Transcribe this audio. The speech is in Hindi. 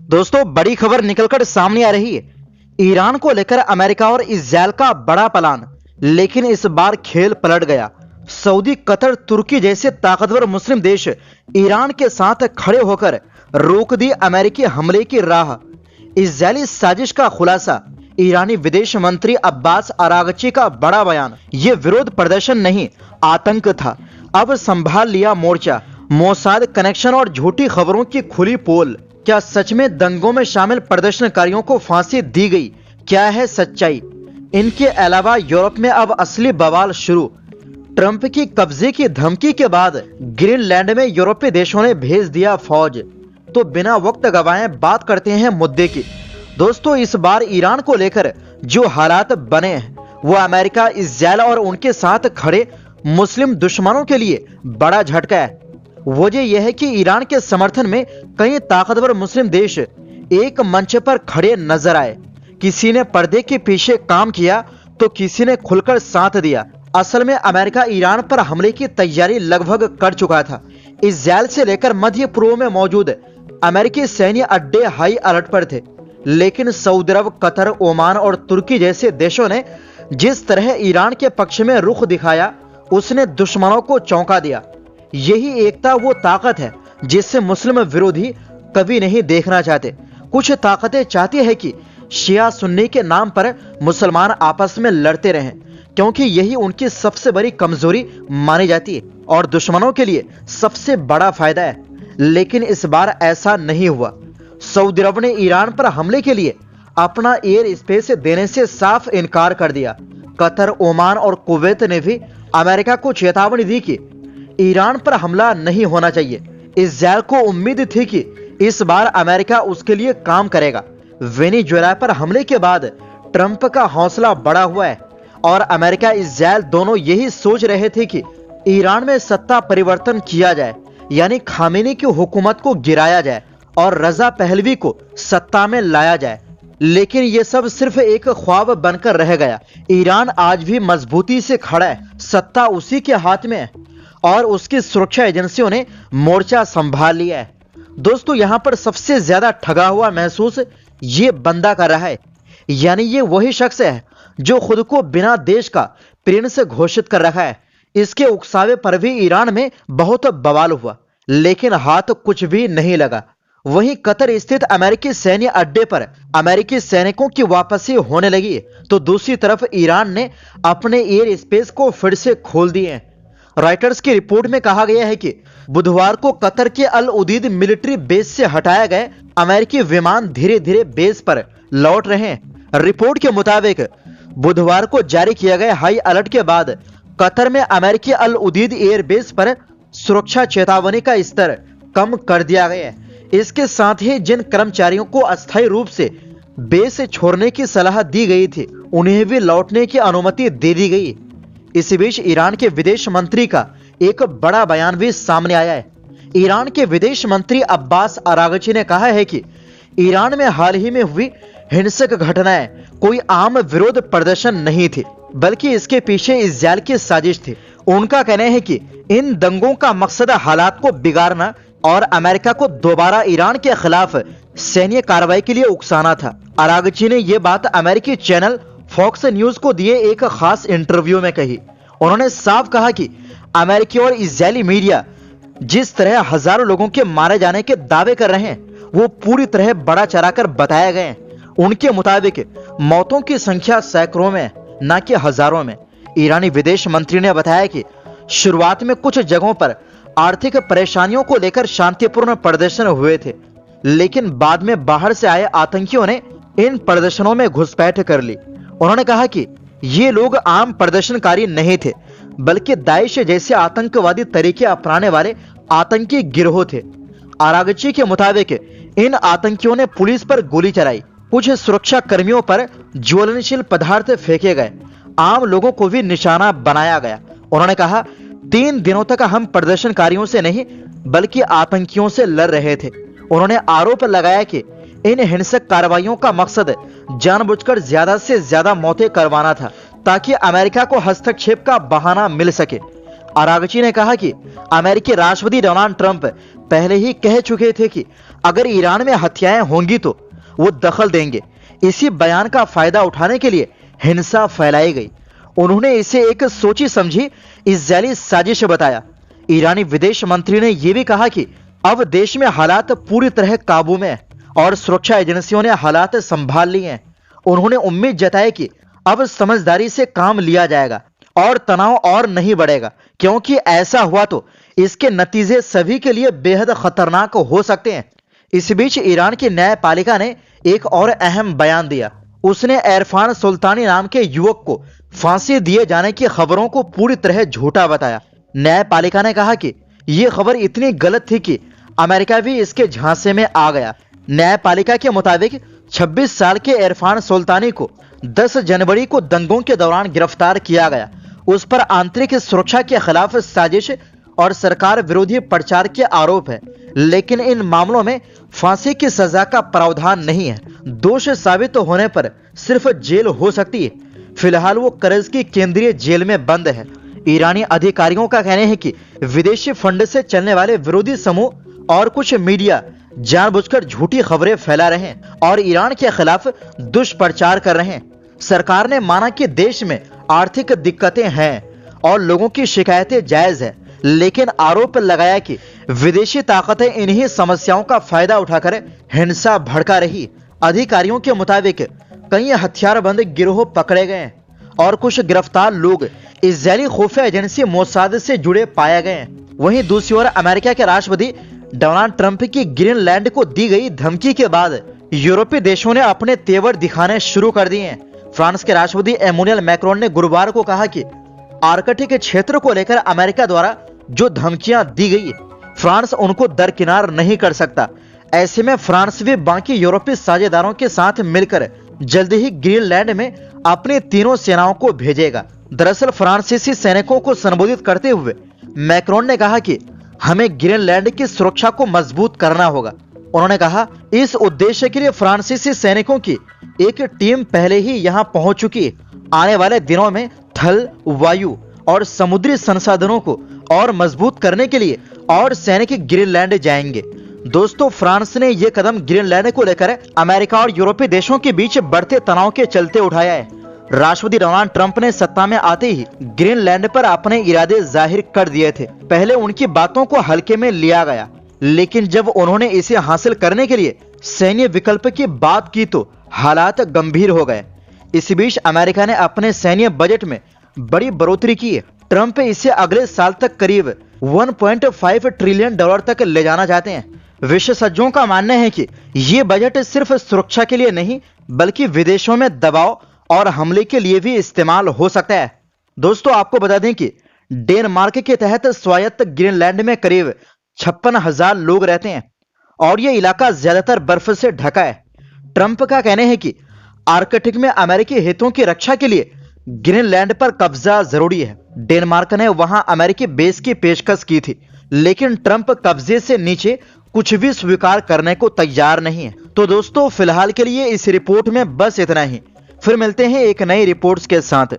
दोस्तों, बड़ी खबर निकलकर सामने आ रही है। ईरान को लेकर अमेरिका और इस्राएल का बड़ा प्लान, लेकिन इस बार खेल पलट गया। सऊदी, कतर, तुर्की जैसे ताकतवर मुस्लिम देश ईरान के साथ खड़े होकर रोक दी अमेरिकी हमले की राह। इस्राएली साजिश का खुलासा, ईरानी विदेश मंत्री अब्बास अरागची का बड़ा बयान। ये विरोध प्रदर्शन नहीं, आतंक था। अब संभाल लिया मोर्चा। मोसाद कनेक्शन और झूठी खबरों की खुली पोल। क्या सच में दंगों में शामिल प्रदर्शनकारियों को फांसी दी गई? क्या है सच्चाई? इनके अलावा यूरोप में अब असली बवाल शुरू। ट्रंप की कब्जे की धमकी के बाद ग्रीनलैंड में यूरोपीय देशों ने भेज दिया फौज। तो बिना वक्त गवाए बात करते हैं मुद्दे की। दोस्तों, इस बार ईरान को लेकर जो हालात बने हैं वो अमेरिका, इस्राएल और उनके साथ खड़े मुस्लिम दुश्मनों के लिए बड़ा झटका है। वजह यह है कि ईरान के समर्थन में कई ताकतवर मुस्लिम देश एक मंच पर खड़े नजर आए। किसी ने पर्दे के पीछे काम किया तो किसी ने खुलकर साथ दिया। असल में अमेरिका ईरान पर हमले की तैयारी लगभग कर चुका था। इस्राएल से लेकर मध्य पूर्व में मौजूद अमेरिकी सैन्य अड्डे हाई अलर्ट पर थे, लेकिन सऊदी अरब, कतर, ओमान और तुर्की जैसे देशों ने जिस तरह ईरान के पक्ष में रुख दिखाया, उसने दुश्मनों को चौंका दिया। यही एकता, वो ताकत है जिससे मुस्लिम विरोधी कभी नहीं देखना चाहते। कुछ ताकतें चाहती है कि शिया सुन्नी के नाम पर मुसलमान आपस में लड़ते रहें, क्योंकि यही उनकी सबसे बड़ी कमजोरी मानी जाती है और दुश्मनों के लिए सबसे बड़ा फायदा है। लेकिन इस बार ऐसा नहीं हुआ। सऊदी अरब ने ईरान पर हमले के लिए अपना एयर स्पेस देने से साफ इनकार कर दिया। कतर, ओमान और कुवैत ने भी अमेरिका को चेतावनी दी कि ईरान पर हमला नहीं होना चाहिए। इस्राएल को उम्मीद थी कि इस बार अमेरिका उसके लिए काम करेगा। वेनेजुएला पर हमले के बाद ट्रंप का हौसला बढ़ा हुआ है और अमेरिका, इस्राएल दोनों यही सोच रहे थे कि ईरान में सत्ता परिवर्तन किया जाए, यानी खामेनी की हुकूमत को गिराया जाए और रजा पहलवी को सत्ता में लाया जाए। लेकिन यह सब सिर्फ एक ख्वाब बनकर रह गया। ईरान आज भी मजबूती से खड़ा है, सत्ता उसी के हाथ में है और उसकी सुरक्षा एजेंसियों ने मोर्चा संभाल लिया है। दोस्तों, यहां पर सबसे ज्यादा ठगा हुआ महसूस ये बंदा कर रहा है, यानी ये वही शख्स है जो खुद को बिना देश का प्रिंस घोषित कर रखा है। इसके उकसावे पर भी ईरान में बहुत बवाल हुआ, लेकिन हाथ कुछ भी नहीं लगा। वहीं कतर स्थित अमेरिकी सैन्य अड्डे पर अमेरिकी सैनिकों की वापसी होने लगी, तो दूसरी तरफ ईरान ने अपने एयर स्पेस को फिर से खोल दिए। रॉयटर्स की रिपोर्ट में कहा गया है कि बुधवार को कतर के अल उदीद मिलिट्री बेस से हटाए गए अमेरिकी विमान धीरे धीरे बेस पर लौट रहे हैं। रिपोर्ट के मुताबिक बुधवार को जारी किया गया हाई अलर्ट के बाद कतर में अमेरिकी अल उदीद एयर बेस पर सुरक्षा चेतावनी का स्तर कम कर दिया गया है। इसके साथ ही जिन कर्मचारियों को अस्थायी रूप से बेस छोड़ने की सलाह दी गई थी, उन्हें भी लौटने की अनुमति दे दी गई। इसी बीच ईरान के विदेश मंत्री का एक बड़ा बयान भी सामने आया है। ईरान के विदेश मंत्री अब्बास अरागची ने कहा है कि ईरान में हाल ही में हुई हिंसक घटनाएं कोई आम विरोध प्रदर्शन नहीं थी, बल्कि इसके पीछे इस्राएल की साजिश थी। उनका कहना है कि इन दंगों का मकसद हालात को बिगाड़ना और अमेरिका को दोबारा ईरान के खिलाफ सैन्य कार्रवाई के लिए उकसाना था। अरागची ने यह बात अमेरिकी चैनल फॉक्स न्यूज को दिए एक खास इंटरव्यू में कही। उन्होंने साफ कहा कि अमेरिकी और इजरायली मीडिया जिस तरह हजारों लोगों के मारे जाने के दावे कर रहे हैं, वो पूरी तरह बड़ा चढ़ाकर बताए गए हैं। उनके मुताबिक मौतों की संख्या सैकड़ों में, न कि हजारों में। ईरानी विदेश मंत्री ने बताया कि शुरुआत में कुछ जगहों पर आर्थिक परेशानियों को लेकर शांतिपूर्ण प्रदर्शन हुए थे, लेकिन बाद में बाहर से आए आतंकियों ने इन प्रदर्शनों में घुसपैठ कर ली। उन्होंने कहा कि ये लोग आम प्रदर्शनकारी नहीं थे, बल्कि दाइश जैसे आतंकवादी तरीके अपनाने वाले आतंकी गिरोह थे। अरागची के मुताबिक इन आतंकियों ने पुलिस पर गोली चलाई, कुछ सुरक्षा कर्मियों पर ज्वलनशील पदार्थ फेंके गए, आम लोगों को भी निशाना बनाया गया। उन्होंने कहा, 3 दिनों तक हम प्रदर्शनकारियों से नहीं बल्कि आतंकियों से लड़ रहे थे। उन्होंने आरोप लगाया कि इन हिंसक कार्रवाइयों का मकसद जानबूझकर ज्यादा से ज्यादा मौतें करवाना था, ताकि अमेरिका को हस्तक्षेप का बहाना मिल सके। अरागची ने कहा कि अमेरिकी राष्ट्रपति डोनाल्ड ट्रंप पहले ही कह चुके थे कि अगर ईरान में हत्याएं होंगी तो वो दखल देंगे। इसी बयान का फायदा उठाने के लिए हिंसा फैलाई गई। उन्होंने इसे एक सोची समझी इजरायली साजिश बताया। ईरानी विदेश मंत्री ने यह भी कहा कि अब देश में हालात पूरी तरह काबू में है और सुरक्षा एजेंसियों ने हालात संभाल लिए हैं। उन्होंने उम्मीद जताई कि अब समझदारी से काम लिया जाएगा और तनाव और नहीं बढ़ेगा, क्योंकि ऐसा हुआ तो इसके नतीजे सभी के लिए बेहद खतरनाक हो सकते हैं। इस बीच ईरान की न्यायपालिका ने एक और अहम बयान दिया। उसने इरफान सुल्तानी नाम के युवक को फांसी दिए जाने की खबरों को पूरी तरह झूठा बताया। न्यायपालिका ने कहा कि यह खबर इतनी गलत थी कि अमेरिका भी इसके झांसे में आ गया। न्यायपालिका के मुताबिक 26 साल के इरफान सुल्तानी को 10 जनवरी को दंगों के दौरान गिरफ्तार किया गया। उस पर आंतरिक सुरक्षा के खिलाफ साजिश और सरकार विरोधी प्रचार के आरोप है, लेकिन इन मामलों में फांसी की सजा का प्रावधान नहीं है। दोष साबित होने पर सिर्फ जेल हो सकती है। फिलहाल वो करज की केंद्रीय जेल में बंद है। ईरानी अधिकारियों का कहना है कि विदेशी फंड से चलने वाले विरोधी समूह और कुछ मीडिया जानबूझकर झूठी खबरें फैला रहे हैं और ईरान के खिलाफ दुष्प्रचार कर रहे हैं। सरकार ने माना कि देश में आर्थिक दिक्कतें हैं और लोगों की शिकायतें जायज है, लेकिन आरोप लगाया कि विदेशी ताकतें इन्हीं समस्याओं का फायदा उठाकर हिंसा भड़का रही। अधिकारियों के मुताबिक कई हथियारबंद गिरोह पकड़े गए हैं और कुछ गिरफ्तार लोग इजरायली खुफिया एजेंसी मोसाद से जुड़े पाए गए हैं। वहीं दूसरी ओर अमेरिका के राष्ट्रपति डोनाल्ड ट्रंप की ग्रीनलैंड को दी गई धमकी के बाद यूरोपीय देशों ने अपने तेवर दिखाने शुरू कर दिए हैं। फ्रांस के राष्ट्रपति एमुनुएल मैक्रोन ने गुरुवार को कहा कि आर्कटिक क्षेत्र को लेकर अमेरिका द्वारा जो धमकियां दी गई, फ्रांस उनको दरकिनार नहीं कर सकता। ऐसे में फ्रांस भी बाकी यूरोपीय साझेदारों के साथ मिलकर जल्द ही ग्रीनलैंड में अपनी तीनों सेनाओं को भेजेगा। दरअसल फ्रांसीसी सैनिकों को संबोधित करते हुए मैक्रोन ने कहा कि हमें ग्रीनलैंड की सुरक्षा को मजबूत करना होगा। उन्होंने कहा, इस उद्देश्य के लिए फ्रांसीसी सैनिकों की एक टीम पहले ही यहां पहुंच चुकी है। आने वाले दिनों में थल, वायु और समुद्री संसाधनों को और मजबूत करने के लिए और सैनिक ग्रीनलैंड जाएंगे। दोस्तों, फ्रांस ने यह कदम ग्रीनलैंड को लेकर अमेरिका और यूरोपीय देशों के बीच बढ़ते तनाव के चलते उठाया है। राष्ट्रपति डोनाल्ड ट्रंप ने सत्ता में आते ही ग्रीनलैंड पर अपने इरादे जाहिर कर दिए थे। पहले उनकी बातों को हल्के में लिया गया, लेकिन जब उन्होंने इसे हासिल करने के लिए सैन्य विकल्प की बात की तो हालात गंभीर हो गए। इस बीच अमेरिका ने अपने सैन्य बजट में बड़ी बढ़ोतरी की है। ट्रंप इसे अगले साल तक करीब 1.5 ट्रिलियन डॉलर तक ले जाना चाहते हैं। विशेषज्ञों का मानना है कि ये बजट सिर्फ सुरक्षा के लिए नहीं, बल्कि विदेशों में दबाव और हमले के लिए भी इस्तेमाल हो सकता है। दोस्तों, आपको बता दें कि डेनमार्क के तहत स्वायत्त ग्रीनलैंड में करीब 56,000 लोग रहते हैं और यह इलाका ज्यादातर बर्फ से ढका है। ट्रंप का कहना है कि आर्कटिक में अमेरिकी हितों की रक्षा के लिए ग्रीनलैंड पर कब्जा जरूरी है। डेनमार्क ने वहां अमेरिकी बेस की पेशकश की थी, लेकिन ट्रंप कब्जे से नीचे कुछ भी स्वीकार करने को तैयार नहीं है। तो दोस्तों, फिलहाल के लिए इस रिपोर्ट में बस इतना ही। फिर मिलते हैं एक नई रिपोर्ट्स के साथ।